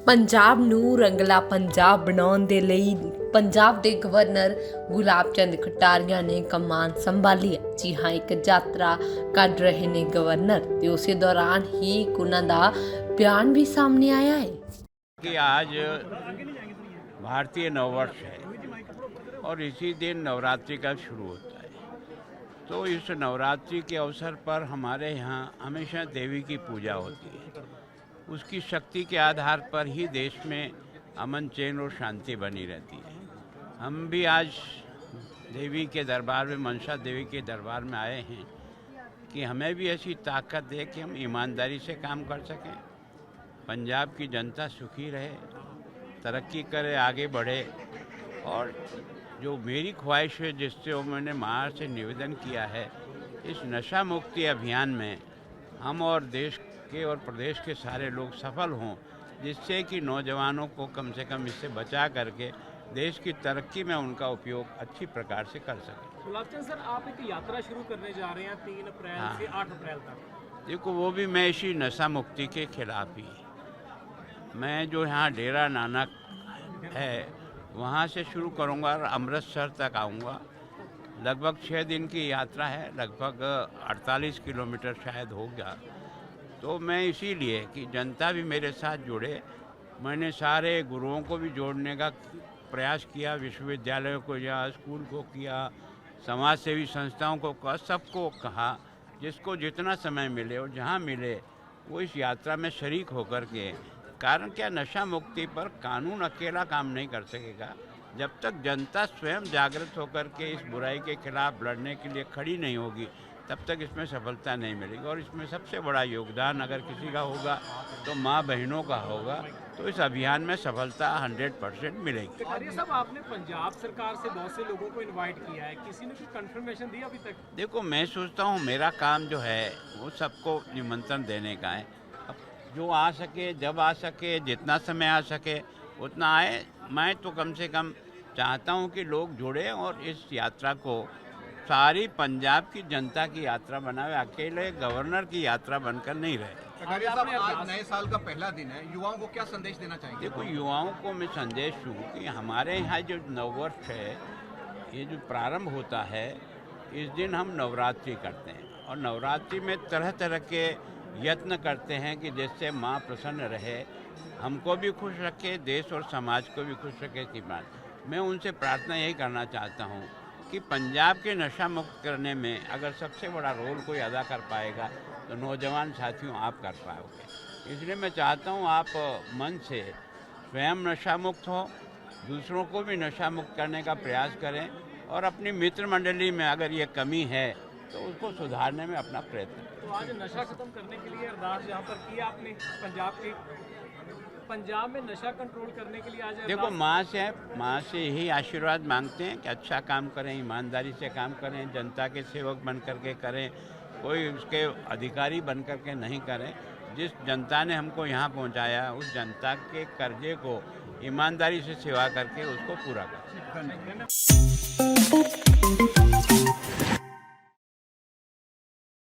ਪੰਜਾਬ ਨੂੰ ਰੰਗਲਾ ਪੰਜਾਬ ਬਣਾਉਣ ਦੇ ਲਈ ਪੰਜਾਬ ਦੇ ਗਵਰਨਰ ਗੁਲਾਬ ਚੰਦ ਖਟਾਰੀਆ ਨੇ ਕਮਾਨ ਸੰਭਾਲੀ ਹੈ। ਜੀ ਹਾਂ, ਇੱਕ ਯਾਤਰਾ ਕੱਢ ਰਹੇ ਨੇ ਗਵਰਨਰ ਤੇ ਉਸੇ ਦੌਰਾਨ ਹੀ ਉਹਨਾਂ ਦਾ ਬਿਆਨ भी सामने आया है कि आज भारतीय नववर्ष है और इसी दिन नवरात्रि का शुरू होता है। तो इस नवरात्रि के अवसर पर हमारे यहाँ हमेशा देवी की पूजा होती है। उसकी शक्ति के आधार पर ही देश में अमन चैन और शांति बनी रहती है। हम भी आज देवी के दरबार में, मनसा देवी के दरबार में आए हैं कि हमें भी ऐसी ताकत दे कि हम ईमानदारी से काम कर सकें, पंजाब की जनता सुखी रहे, तरक्की करे, आगे बढ़े। और जो मेरी ख्वाहिश है, जिससे वो मैंने माँ से निवेदन किया है, इस नशा मुक्ति अभियान में हम और देश के और प्रदेश के सारे लोग सफल हों, जिससे कि नौजवानों को कम से कम इससे बचा करके देश की तरक्की में उनका उपयोग अच्छी प्रकार से कर सकें। गुलाब चंद सर, आप एक यात्रा शुरू करने जा रहे हैं 3 अप्रैल से 8 अप्रैल तक। देखो, वो भी मैं इसी नशा मुक्ति के खिलाफ ही, मैं जो यहाँ डेरा नानक है वहाँ से शुरू करूँगा और अमृतसर तक आऊँगा। लगभग 6 दिन की यात्रा है, लगभग 48 किलोमीटर शायद होगा। तो मैं इसीलिए कि जनता भी मेरे साथ जुड़े, मैंने सारे गुरुओं को भी जोड़ने का प्रयास किया, विश्वविद्यालयों को या स्कूल को किया, समाज सेवी संस्थाओं को कहा, सबको कहा जिसको जितना समय मिले और जहाँ मिले वो इस यात्रा में शरीक होकर के। कारण क्या, नशा मुक्ति पर कानून अकेला काम नहीं कर सकेगा। जब तक जनता स्वयं जागृत होकर के इस बुराई के खिलाफ लड़ने के लिए खड़ी नहीं होगी, तब तक इसमें सफलता नहीं मिलेगी। और इसमें सबसे बड़ा योगदान अगर किसी का होगा तो माँ बहनों का होगा। तो इस अभियान में सफलता 100% मिलेगी। कटारिया साहब, आपने पंजाब सरकार से बहुत से लोगों को इनवाइट किया है, किसी ने कोई कंफर्मेशन दी अभी तक? देखो, मैं सोचता हूँ मेरा काम जो है वो सबको निमंत्रण देने का है। अब जो आ सके, जब आ सके, जितना समय आ सके उतना आए। मैं तो कम से कम चाहता हूँ कि लोग जुड़े और इस यात्रा को सारी पंजाब की जनता की यात्रा बनावे, अकेले गवर्नर की यात्रा बनकर नहीं रहे। कटारिया साहब, आज नए साल का पहला दिन है, युवाओं को क्या संदेश देना चाहेंगे? देखो, युवाओं को मैं संदेश दूँ कि हमारे यहाँ जो नववर्ष है, ये जो प्रारंभ होता है, इस दिन हम नवरात्रि करते हैं और नवरात्रि में तरह तरह के यत्न करते हैं कि जिससे माँ प्रसन्न रहे, हमको भी खुश रखे, देश और समाज को भी खुश रखे की बात। मैं उनसे प्रार्थना यही करना चाहता हूँ कि पंजाब के नशा मुक्त करने में अगर सबसे बड़ा रोल कोई अदा कर पाएगा तो नौजवान साथियों आप कर पाओगे। इसलिए मैं चाहता हूँ आप मन से स्वयं नशा मुक्त हो, दूसरों को भी नशा मुक्त करने का प्रयास करें और अपनी मित्र मंडली में अगर ये कमी है तो उसको सुधारने में अपना प्रयत्न करें। तो आज नशा खत्म करने के लिए अरदास जहाँ पर किया आपने, पंजाब में नशा कंट्रोल करने के लिए आज देखो, माँ से यही आशीर्वाद मांगते हैं कि अच्छा काम करें, ईमानदारी से काम करें, जनता के सेवक बन करके करें, कोई उसके अधिकारी बन करके नहीं करें। जिस जनता ने हमको यहाँ पहुँचाया, उस जनता के कर्जे को ईमानदारी से सेवा करके उसको पूरा करें।